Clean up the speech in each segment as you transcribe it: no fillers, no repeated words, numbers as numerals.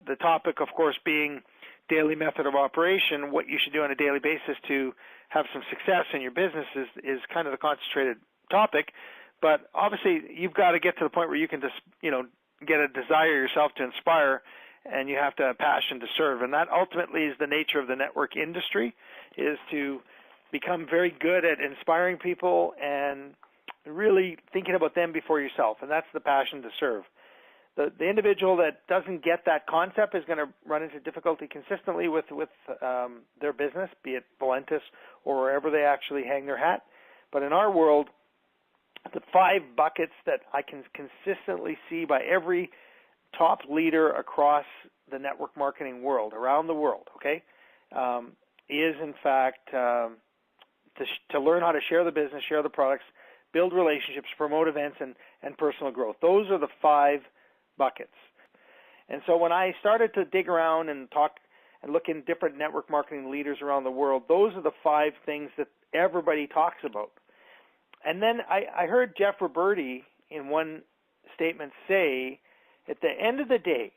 the topic, of course, being daily method of operation, what you should do on a daily basis to have some success in your business is kind of the concentrated topic. But obviously, you've got to get to the point where you can just, get a desire yourself to inspire, and you have to have passion to serve. And that ultimately is the nature of the network industry, is to become very good at inspiring people and really thinking about them before yourself. And that's the passion to serve. The individual that doesn't get that concept is going to run into difficulty consistently with their business, be it Valentus or wherever they actually hang their hat. But in our world, the 5 buckets that I can consistently see by every top leader across the network marketing world, around the world, okay, is in fact to learn how to share the business, share the products, build relationships, promote events, and personal growth. Those are the 5 buckets. And so when I started to dig around and talk and look in different network marketing leaders around the world, those are the 5 things that everybody talks about. And then I heard Jeff Roberti in one statement say, at the end of the day,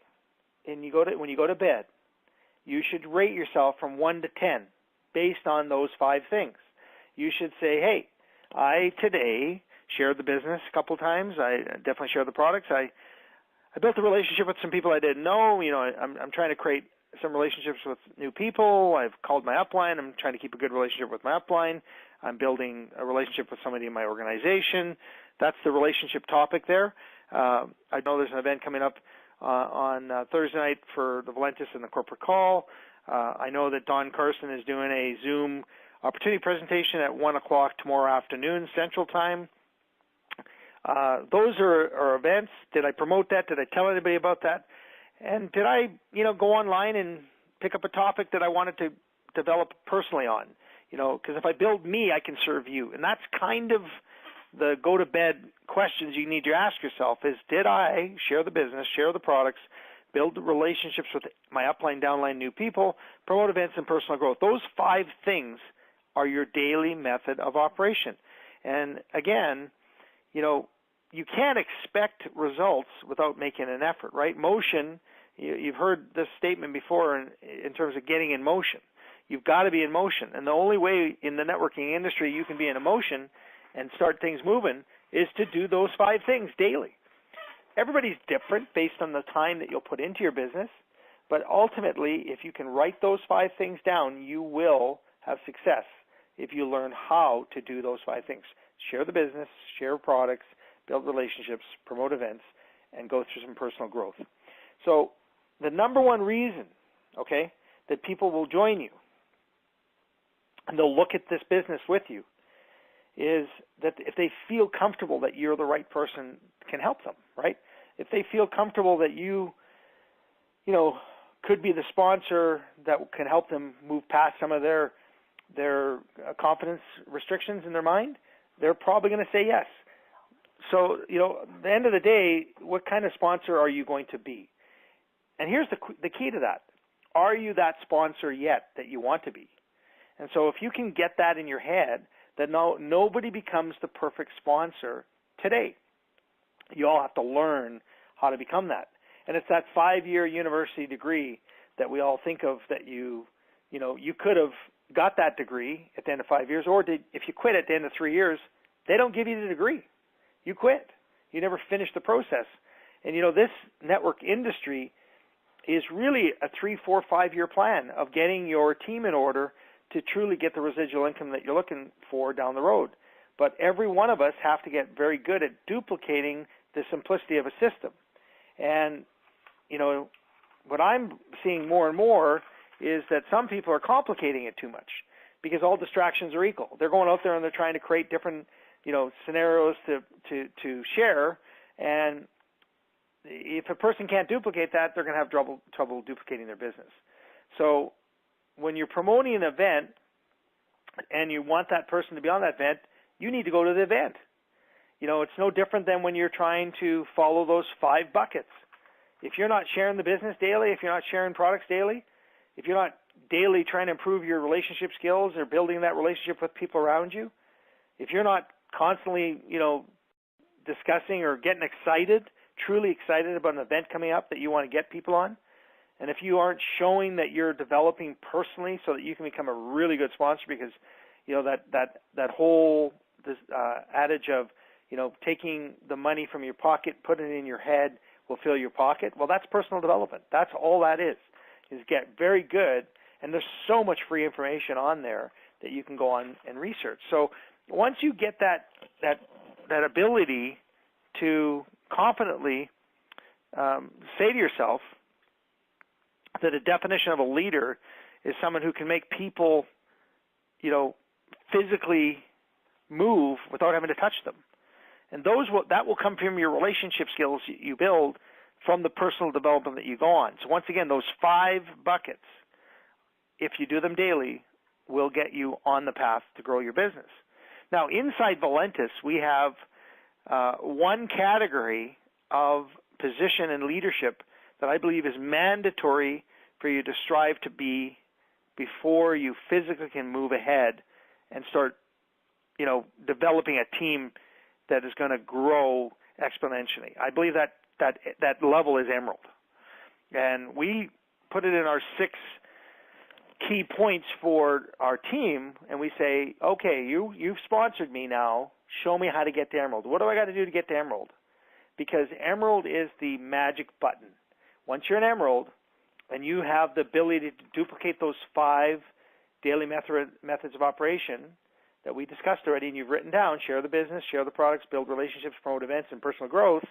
when you go to bed, you should rate yourself from 1 to 10 based on those 5 things. You should say, hey, I today shared the business a couple of times. I definitely shared the products. I built a relationship with some people I didn't know. I'm trying to create some relationships with new people. I've called my upline. I'm trying to keep a good relationship with my upline. I'm building a relationship with somebody in my organization. That's the relationship topic there. I know there's an event coming up on Thursday night for the Valentus and the corporate call. I know that Nancy Carson is doing a Zoom opportunity presentation at 1 o'clock tomorrow afternoon Central Time. Those are events. Did I promote that? Did I tell anybody about that? And did I, go online and pick up a topic that I wanted to develop personally on? Because if I build me, I can serve you. And that's kind of the go-to-bed questions you need to ask yourself is, did I share the business, share the products, build relationships with my upline, downline, new people, promote events, and personal growth? Those 5 things are your daily method of operation. And again, you can't expect results without making an effort, right? Motion, you've heard this statement before in terms of getting in motion. You've got to be in motion. And the only way in the networking industry you can be in motion and start things moving is to do those 5 things daily. Everybody's different based on the time that you'll put into your business, but ultimately, if you can write those 5 things down, you will have success if you learn how to do those 5 things. Share the business, share products, build relationships, promote events, and go through some personal growth. So the number one reason, okay, that people will join you and they'll look at this business with you is that if they feel comfortable that you're the right person can help them, right? If they feel comfortable that you could be the sponsor that can help them move past some of their confidence restrictions in their mind, they're probably going to say yes. So, at the end of the day, what kind of sponsor are you going to be? And here's the key to that. Are you that sponsor yet that you want to be? And so if you can get that in your head, that nobody becomes the perfect sponsor today. You all have to learn how to become that. And it's that 5-year university degree that we all think of that you could have got that degree at the end of 5 years, or if you quit at the end of 3 years, they don't give you the degree. You quit. You never finish the process. And this network industry is really a 3, 4, 5-year plan of getting your team in order to truly get the residual income that you're looking for down the road. But every one of us have to get very good at duplicating the simplicity of a system. And, what I'm seeing more and more is that some people are complicating it too much because all distractions are equal. They're going out there and they're trying to create different, scenarios to share. And if a person can't duplicate that, they're going to have trouble duplicating their business. So when you're promoting an event and you want that person to be on that event, you need to go to the event. It's no different than when you're trying to follow those 5 buckets. If you're not sharing the business daily, if you're not sharing products daily, if you're not daily trying to improve your relationship skills or building that relationship with people around you, if you're not constantly, discussing or getting excited, truly excited about an event coming up that you want to get people on, And if you aren't showing that you're developing personally so that you can become a really good sponsor, because, you know, that whole adage of, you know, taking the money from your pocket, putting it in your head will fill your pocket. Well, that's personal development. That's all that is get very good. And there's so much free information on there that you can go on and research. So once you get that ability to confidently say to yourself that a definition of a leader is someone who can make people, you know, physically move without having to touch them. And that will come from your relationship skills you build from the personal development that you go on. So once again, those 5 buckets, if you do them daily, will get you on the path to grow your business. Now, inside Valentus, we have one category of position and leadership that I believe is mandatory for you to strive to be before you physically can move ahead and start, you know, developing a team that is going to grow exponentially. I believe that level is emerald. And we put it in our 6 key points for our team, and we say, okay, you've sponsored me now. Show me how to get to emerald. What do I got to do to get to emerald? Because emerald is the magic button. Once you're an emerald and you have the ability to duplicate those 5 daily methods of operation that we discussed already, and you've written down, share the business, share the products, build relationships, promote events, and personal growth,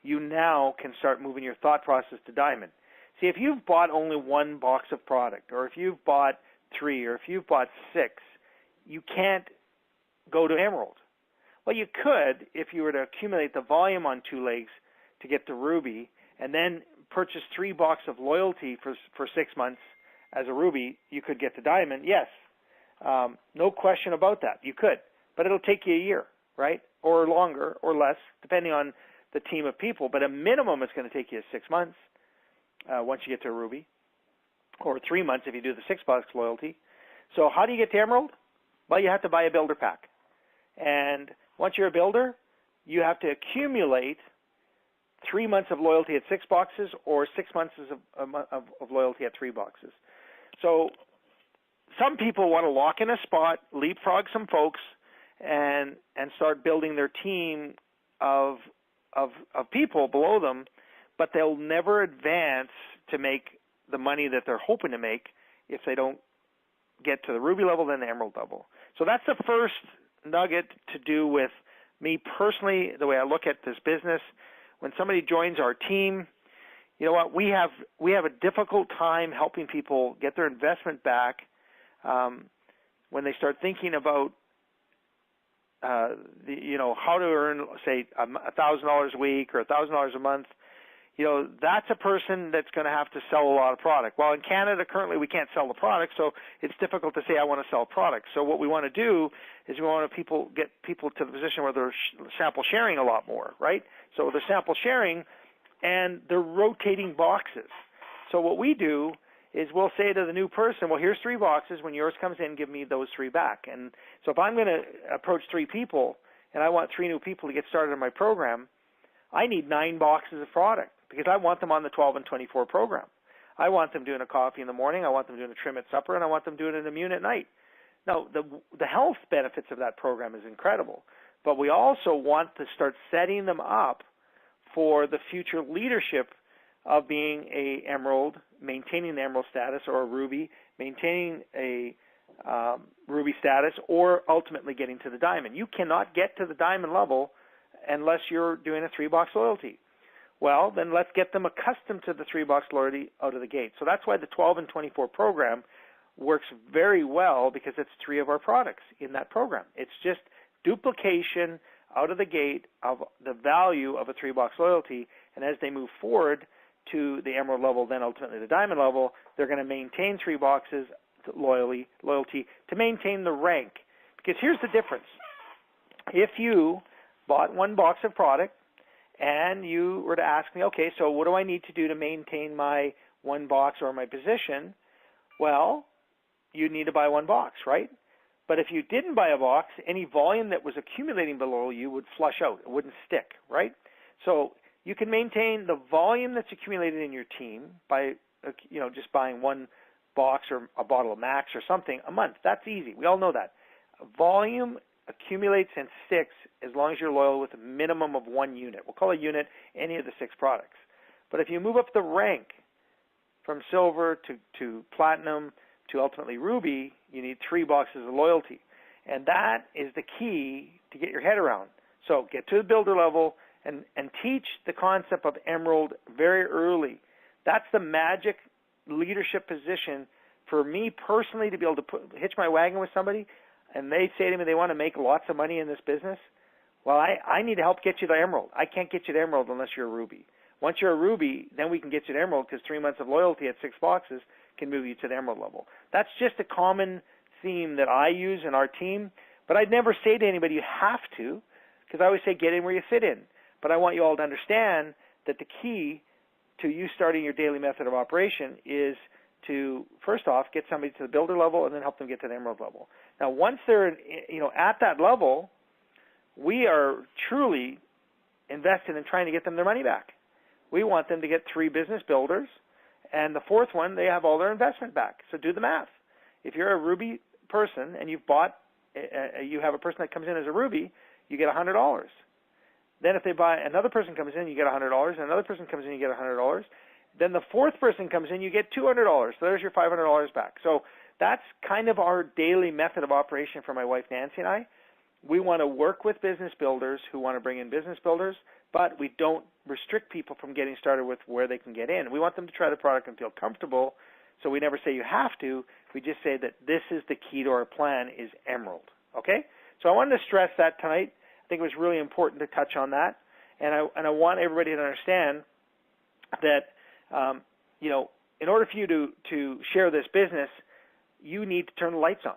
you now can start moving your thought process to diamond. See, if you've bought only 1 box of product, or if you've bought 3, or if you've bought 6, you can't go to emerald. Well, you could if you were to accumulate the volume on 2 legs to get to ruby, and then purchase 3 boxes of loyalty for 6 months as a ruby, you could get to diamond. Yes, no question about that. You could, but it'll take you a year, right, or longer, or less, depending on the team of people. But a minimum, it's going to take you 6 months once you get to a ruby, or 3 months if you do the 6 box loyalty. So how do you get to emerald? Well, you have to buy a builder pack, and once you're a builder, you have to accumulate 3 months of loyalty at 6 boxes, or 6 months of loyalty at 3 boxes. So some people want to lock in a spot, leapfrog some folks, and start building their team of people below them, but they'll never advance to make the money that they're hoping to make if they don't get to the ruby level, then the emerald level. So that's the first nugget to do with me personally, the way I look at this business. When somebody joins our team, you know what, we have a difficult time helping people get their investment back when they start thinking about how to earn, say, $1,000 a week or $1,000 a month. You know, that's a person that's going to have to sell a lot of product. Well, in Canada, currently, we can't sell the product, so it's difficult to say I want to sell product. So what we want to do is we want to get people to the position where they're sample sharing a lot more, right? So they're sample sharing, and they're rotating boxes. So what we do is we'll say to the new person, well, here's 3 boxes. When yours comes in, give me those 3 back. And so if I'm going to approach 3 people, and I want 3 new people to get started in my program, I need 9 boxes of product, because I want them on the 12 and 24 program. I want them doing a coffee in the morning, I want them doing a trim at supper, and I want them doing an immune at night. Now, the health benefits of that program is incredible, but we also want to start setting them up for the future leadership of being a emerald, maintaining the emerald status, or a ruby, maintaining a ruby status, or ultimately getting to the diamond. You cannot get to the diamond level unless you're doing a 3-box loyalty. Well, then let's get them accustomed to the 3-box loyalty out of the gate. So that's why the 12 and 24 program works very well, because it's 3 of our products in that program. It's just duplication out of the gate of the value of a 3-box loyalty, and as they move forward to the emerald level, then ultimately the diamond level, they're going to maintain 3 boxes loyalty to maintain the rank. Because here's the difference. If you bought 1 box of product, and you were to ask me, okay, so what do I need to do to maintain my 1 box or my position? Well, you need to buy 1 box, right? But if you didn't buy a box, any volume that was accumulating below you would flush out. It wouldn't stick, right? So you can maintain the volume that's accumulated in your team by just buying one box or a bottle of Max or something a month. That's easy. We all know that. Volume accumulates and sticks as long as you're loyal with a minimum of 1 unit. We'll call a unit any of the 6 products. But if you move up the rank from silver to platinum to ultimately ruby, you need 3 boxes of loyalty. And that is the key to get your head around. So get to the builder level and teach the concept of emerald very early. That's the magic leadership position for me personally to be able to hitch my wagon with somebody and they say to me they want to make lots of money in this business. Well, I need to help get you to emerald. I can't get you to emerald unless you're a ruby. Once you're a ruby, then we can get you to emerald because 3 months of loyalty at 6 boxes can move you to the emerald level. That's just a common theme that I use in our team. But I'd never say to anybody you have to, because I always say get in where you fit in. But I want you all to understand that the key to you starting your daily method of operation is to, first off, get somebody to the builder level and then help them get to the emerald level. Now, once they're at that level, we are truly invested in trying to get them their money back. We want them to get 3 business builders, and the 4th one, they have all their investment back. So do the math. If you're a ruby person and you have a person that comes in as a ruby, you get $100. Then if they buy, another person comes in, you get $100, and another person comes in, you get $100. Then the 4th person comes in, you get $200. So there's your $500 back. So that's kind of our daily method of operation for my wife Nancy and I. We want to work with business builders who want to bring in business builders, but we don't restrict people from getting started with where they can get in. We want them to try the product and feel comfortable, so we never say you have to. We just say that this is the key to our plan is emerald, okay? So I wanted to stress that tonight. I think it was really important to touch on that, and I want everybody to understand that, in order for you to share this business, you need to turn the lights on.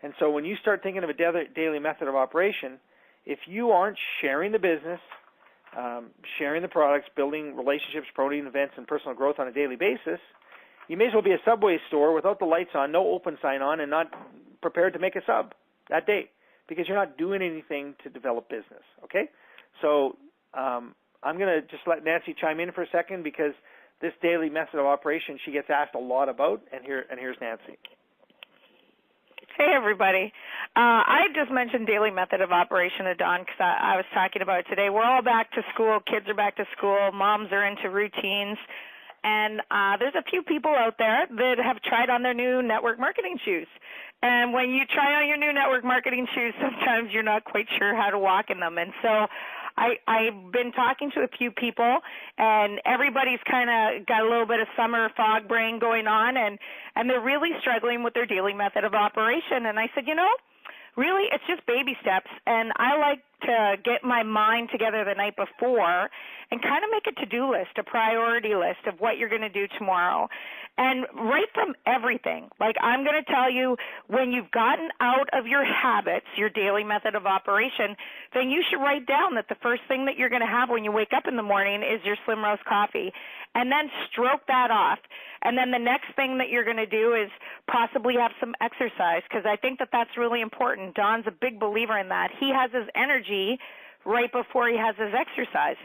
And so when you start thinking of a daily method of operation, if you aren't sharing the business, sharing the products, building relationships, promoting events, and personal growth on a daily basis, you may as well be a Subway store without the lights on, no open sign on, and not prepared to make a sub that day because you're not doing anything to develop business, okay? So I'm going to just let Nancy chime in for a second because this daily method of operation she gets asked a lot about, and here's Nancy. Hey, everybody. I just mentioned daily method of operation to Don because I was talking about it today. We're all back to school. Kids are back to school. Moms are into routines. And there's a few people out there that have tried on their new network marketing shoes. And when you try on your new network marketing shoes, sometimes you're not quite sure how to walk in them. And so I've been talking to a few people, and everybody's kind of got a little bit of summer fog brain going on, and they're really struggling with their daily method of operation. And I said, really, it's just baby steps, and I like to get my mind together the night before and kind of make a to-do list, a priority list of what you're going to do tomorrow. And right from everything, like I'm going to tell you, when you've gotten out of your habits, your daily method of operation, then you should write down that the first thing that you're going to have when you wake up in the morning is your SlimRoast coffee, and then stroke that off. And then the next thing that you're going to do is possibly have some exercise, because I think that that's really important. Don's a big believer in that. He has his energy right before he has his exercise.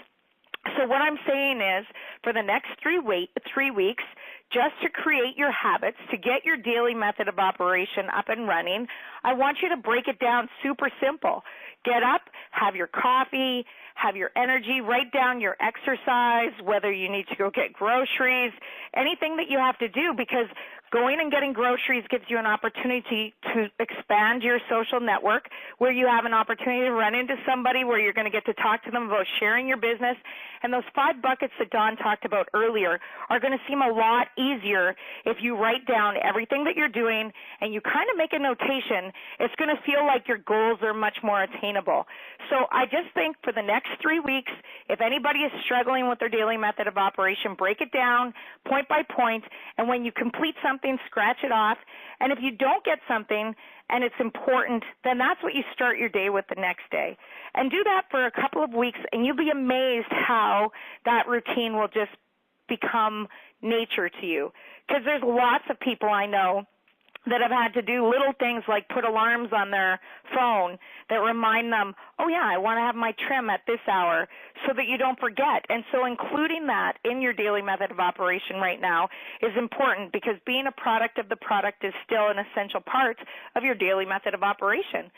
So what I'm saying is, for the next 3 weeks, just to create your habits, to get your daily method of operation up and running, I want you to break it down super simple. Get up, have your coffee, have your energy, write down your exercise, whether you need to go get groceries, anything that you have to do, because going and getting groceries gives you an opportunity to expand your social network, where you have an opportunity to run into somebody, where you're going to get to talk to them about sharing your business. And those 5 buckets that Don talked about earlier are going to seem a lot easier if you write down everything that you're doing and you kind of make a notation. It's going to feel like your goals are much more attainable. So I just think for the next 3 weeks, if anybody is struggling with their daily method of operation, break it down point by point, and when you complete something, scratch it off. And if you don't get something and it's important, then that's what you start your day with the next day. And do that for a couple of weeks, and you'll be amazed how that routine will just become nature to you. Because there's lots of people I know that have had to do little things like put alarms on their phone that remind them, oh yeah, I want to have my trim at this hour, so that you don't forget. And so including that in your daily method of operation right now is important, because being a product of the product is still an essential part of your daily method of operation.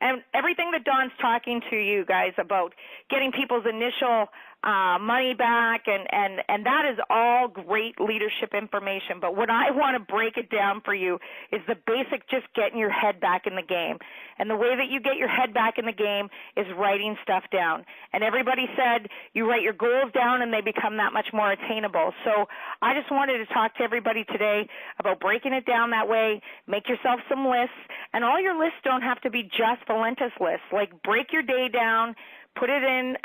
And everything that Dawn's talking to you guys about getting people's initial money back, and that is all great leadership information. But what I want to break it down for you is the basic, just getting your head back in the game. And the way that you get your head back in the game is writing stuff down. And everybody said you write your goals down and they become that much more attainable. So I just wanted to talk to everybody today about breaking it down that way. Make yourself some lists, and all your lists don't have to be just Valentus lists. Like, break your day down, put it in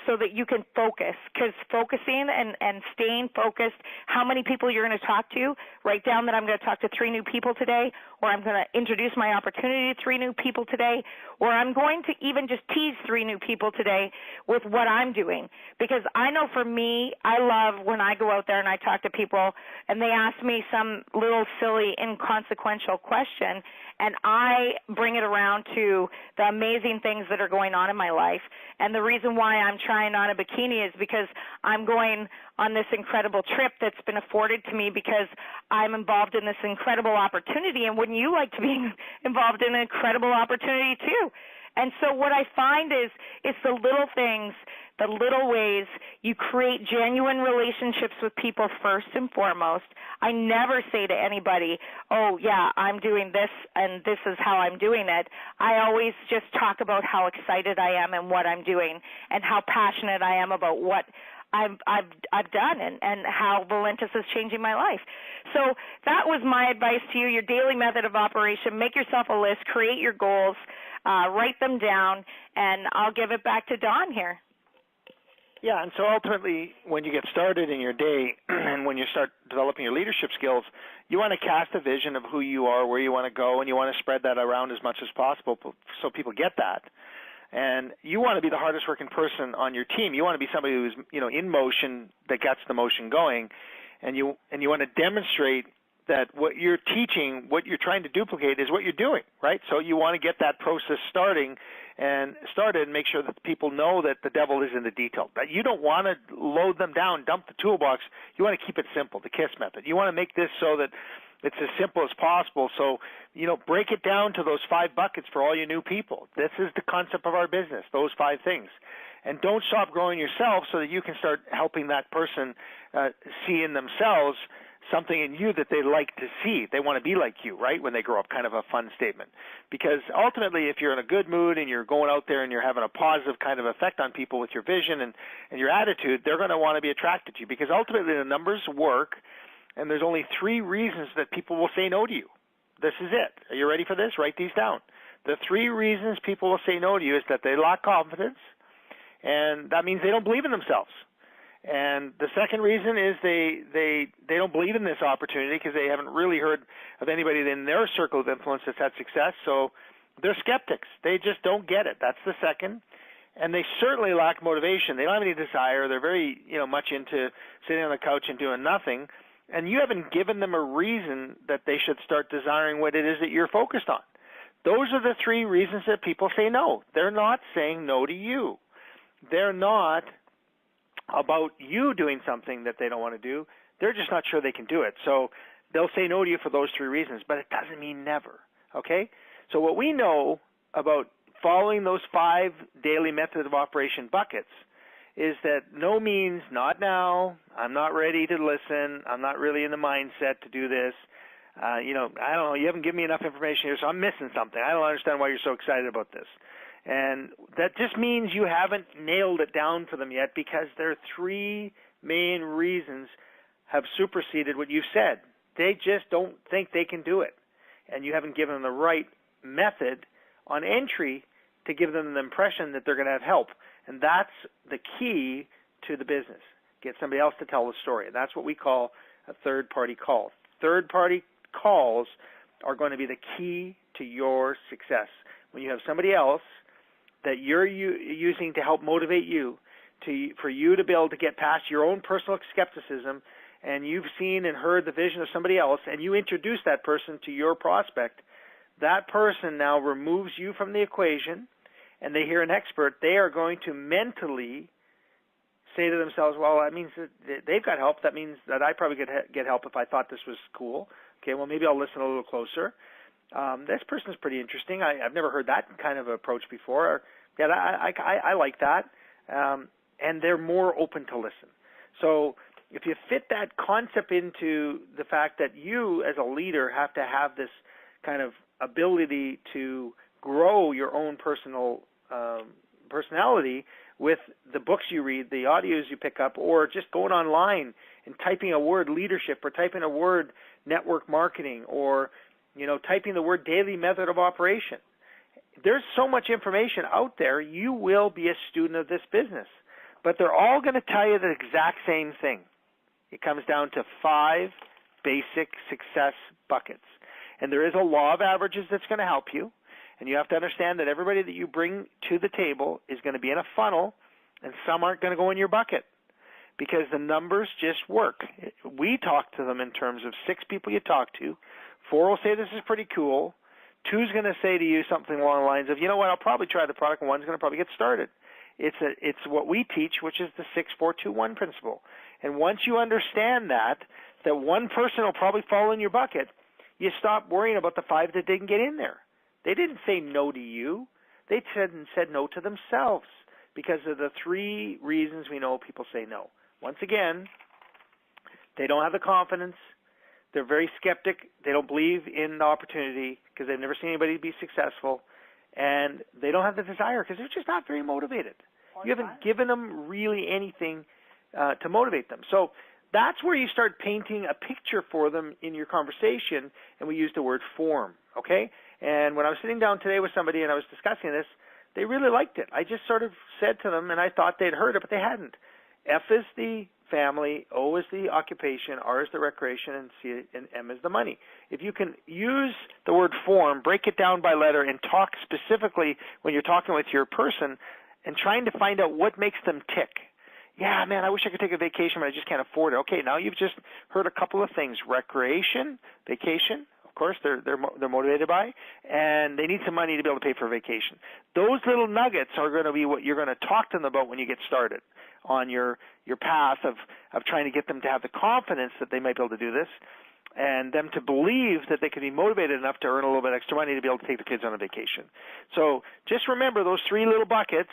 so that you can focus, because focusing and staying focused, how many people you're going to talk to, write down that I'm going to talk to 3 new people today, or I'm going to introduce my opportunity to 3 new people today, or I'm going to even just tease 3 new people today with what I'm doing. Because I know for me, I love when I go out there and I talk to people and they ask me some little silly, inconsequential question, and I bring it around to the amazing things that are going on in my life. And the reason why I'm trying on a bikini is because I'm going on this incredible trip that's been afforded to me because I'm involved in this incredible opportunity. And wouldn't you like to be involved in an incredible opportunity too? And so what I find is it's the little things, the little ways you create genuine relationships with people first and foremost. I never say to anybody, oh, yeah, I'm doing this and this is how I'm doing it. I always just talk about how excited I am and what I'm doing and how passionate I am about what I've done and how Valentus is changing my life. So that was my advice to you, your daily method of operation. Make yourself a list, create your goals, write them down, and I'll give it back to Dawn here. Yeah, and so ultimately, when you get started in your day and when you start developing your leadership skills, you want to cast a vision of who you are, where you want to go, and you want to spread that around as much as possible so people get that. And you want to be the hardest working person on your team. You want to be somebody who's, in motion, that gets the motion going, and you want to demonstrate that what you're teaching, what you're trying to duplicate, is what you're doing, right? So you want to get that process started and make sure that people know that the devil is in the detail. That you don't want to load them down, dump the toolbox. You want to keep it simple, the KISS method. You want to make this so that it's as simple as possible. So, break it down to those 5 buckets for all your new people. This is the concept of our business, those 5 things. And don't stop growing yourself so that you can start helping that person see in themselves something in you that they like to see. They want to be like you, right, when they grow up, kind of a fun statement. Because ultimately, if you're in a good mood and you're going out there and you're having a positive kind of effect on people with your vision and your attitude, they're going to want to be attracted to you, because ultimately the numbers work, and there's only 3 reasons that people will say no to you. This is it. Are you ready for this? Write these down. The 3 reasons people will say no to you is that they lack confidence, and that means they don't believe in themselves. And the second reason is they don't believe in this opportunity because they haven't really heard of anybody in their circle of influence that's had success, so they're skeptics. They just don't get it. That's the second. And they certainly lack motivation. They don't have any desire. They're very, much into sitting on the couch and doing nothing. And you haven't given them a reason that they should start desiring what it is that you're focused on. Those are the 3 reasons that people say no. They're not saying no to you. They're not about you doing something that they don't want to do. They're just not sure they can do it. So they'll say no to you for those 3 reasons, but it doesn't mean never, okay? So what we know about following those 5 daily method of operation buckets is that no means not now, I'm not ready to listen, I'm not really in the mindset to do this. I don't know, you haven't given me enough information here, so I'm missing something. I don't understand why you're so excited about this. And that just means you haven't nailed it down for them yet, because their 3 main reasons have superseded what you've said. They just don't think they can do it. And you haven't given them the right method on entry to give them the impression that they're going to have help. And that's the key to the business. Get somebody else to tell the story. And that's what we call a third-party call. Third-party calls are going to be the key to your success. When you have somebody else that you're using to help motivate you, for you to be able to get past your own personal skepticism and you've seen and heard the vision of somebody else, and you introduce that person to your prospect, that person now removes you from the equation, and they hear an expert, they are going to mentally say to themselves, well, that means that they've got help. That means that I probably get help if I thought this was cool. Okay, well, maybe I'll listen a little closer. This person is pretty interesting. I've never heard that kind of approach before. Yeah, I like that. And they're more open to listen. So if you fit that concept into the fact that you as a leader have to have this kind of ability to grow your own personal personality with the books you read, the audios you pick up, or just going online and typing a word leadership, or typing a word network marketing, or typing the word daily method of operation. There's so much information out there, you will be a student of this business. But they're all going to tell you the exact same thing. It comes down to 5 basic success buckets. And there is a law of averages that's going to help you. And you have to understand that everybody that you bring to the table is going to be in a funnel, and some aren't going to go in your bucket because the numbers just work. We talk to them in terms of 6 people you talk to. 4 will say this is pretty cool. 2's going to say to you something along the lines of, you know what, I'll probably try the product, and 1's going to probably get started. It's what we teach, which is the 6-4-2-1 principle. And once you understand that one person will probably fall in your bucket, you stop worrying about the 5 that didn't get in there. They didn't say no to you. They said no to themselves because of the 3 reasons we know people say no. Once again, they don't have the confidence. They're very skeptic. They don't believe in the opportunity because they've never seen anybody be successful. And they don't have the desire because they're just not very motivated. You haven't given them really anything to motivate them. So that's where you start painting a picture for them in your conversation, and we use the word form, okay? And when I was sitting down today with somebody and I was discussing this, they really liked it. I just sort of said to them, and I thought they'd heard it, but they hadn't. F is the family, O is the occupation, R is the recreation, and C and M is the money. If you can use the word form, break it down by letter, and talk specifically when you're talking with your person and trying to find out what makes them tick. Yeah, man, I wish I could take a vacation, but I just can't afford it. Okay, now you've just heard a couple of things. Recreation, vacation, of course, they're motivated by, and they need some money to be able to pay for a vacation. Those little nuggets are going to be what you're going to talk to them about when you get started on your path of trying to get them to have the confidence that they might be able to do this, and them to believe that they can be motivated enough to earn a little bit extra money to be able to take the kids on a vacation. So just remember those 3 little buckets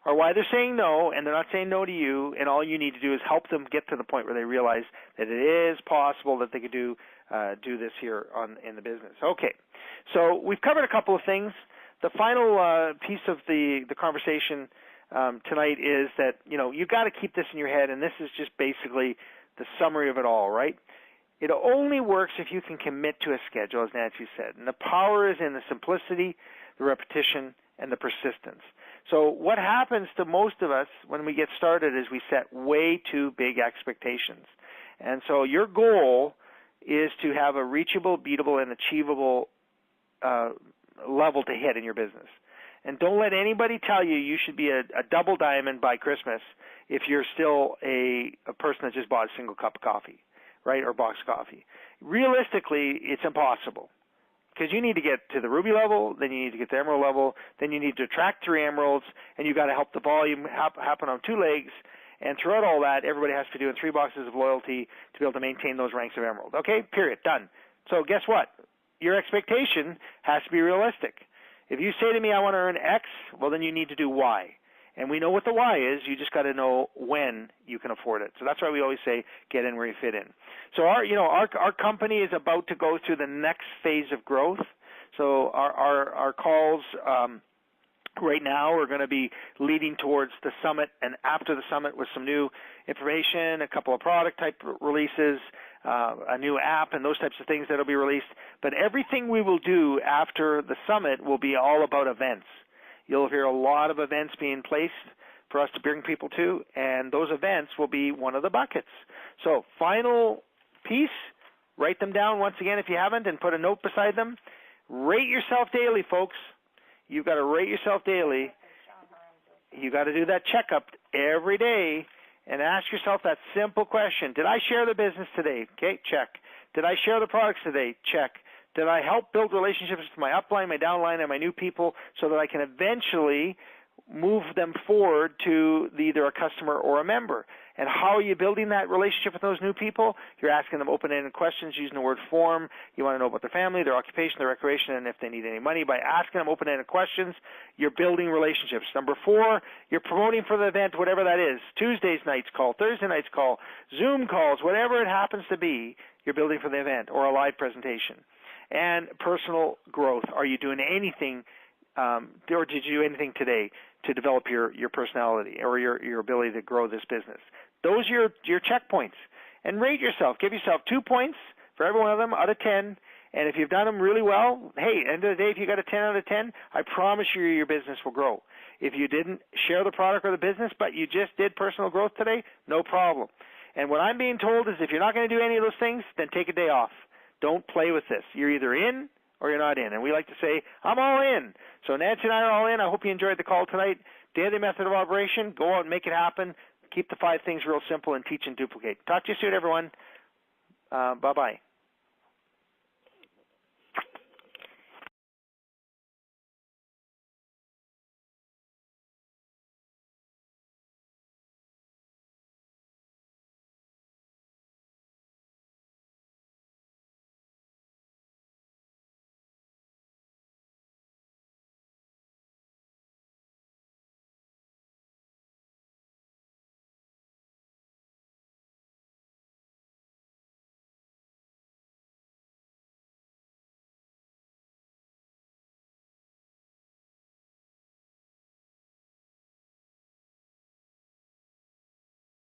are why they're saying no, and they're not saying no to you, and all you need to do is help them get to the point where they realize that it is possible that they could do this here in the business. Okay, so we've covered a couple of things. The final piece of the conversation tonight is that, you've got to keep this in your head, and this is just basically the summary of it all, right? It only works if you can commit to a schedule, as Nancy said, and the power is in the simplicity, the repetition, and the persistence. So what happens to most of us when we get started is we set way too big expectations. And so your goal is to have a reachable, beatable, and achievable level to hit in your business. And don't let anybody tell you should be a double diamond by Christmas if you're still a person that just bought a single cup of coffee, right, or box of coffee. Realistically, it's impossible. Because you need to get to the ruby level, then you need to get to the emerald level, then you need to attract 3 emeralds, and you've got to help the volume happen on 2 legs. And throughout all that, everybody has to do in 3 boxes of loyalty to be able to maintain those ranks of emerald. Okay, period, done. So guess what? Your expectation has to be realistic. If you say to me, I want to earn X, well, then you need to do Y. And we know what the why is. You just got to know when you can afford it. So that's why we always say get in where you fit in. So our company is about to go through the next phase of growth. So our calls right now are going to be leading towards the summit, and after the summit with some new information, a couple of product type releases, a new app, and those types of things that will be released. But everything we will do after the summit will be all about events. You'll hear a lot of events being placed for us to bring people to, and those events will be one of the buckets. So final piece, write them down once again if you haven't, and put a note beside them. Rate yourself daily, folks. You've got to rate yourself daily. You've got to do that checkup every day and ask yourself that simple question. Did I share the business today? Okay, check. Did I share the products today? Check. Did I help build relationships with my upline, my downline, and my new people so that I can eventually move them forward to either a customer or a member? And how are you building that relationship with those new people? You're asking them open-ended questions using the word form. You want to know about their family, their occupation, their recreation, and if they need any money. By asking them open-ended questions, you're building relationships. Number 4, you're promoting for the event, whatever that is. Tuesday's night's call, Thursday night's call, Zoom calls, whatever it happens to be, you're building for the event or a live presentation. And personal growth. Are you doing anything, or did you do anything today to develop your personality or your ability to grow this business? Those are your checkpoints. And rate yourself. Give yourself 2 points for every one of them out of 10. And if you've done them really well, hey, end of the day, if you got a 10 out of 10, I promise you your business will grow. If you didn't share the product or the business, but you just did personal growth today, no problem. And what I'm being told is if you're not going to do any of those things, then take a day off. Don't play with this. You're either in or you're not in. And we like to say, I'm all in. So Nancy and I are all in. I hope you enjoyed the call tonight. Daily method of operation. Go out and make it happen. Keep the 5 things real simple and teach and duplicate. Talk to you soon, everyone. Bye-bye.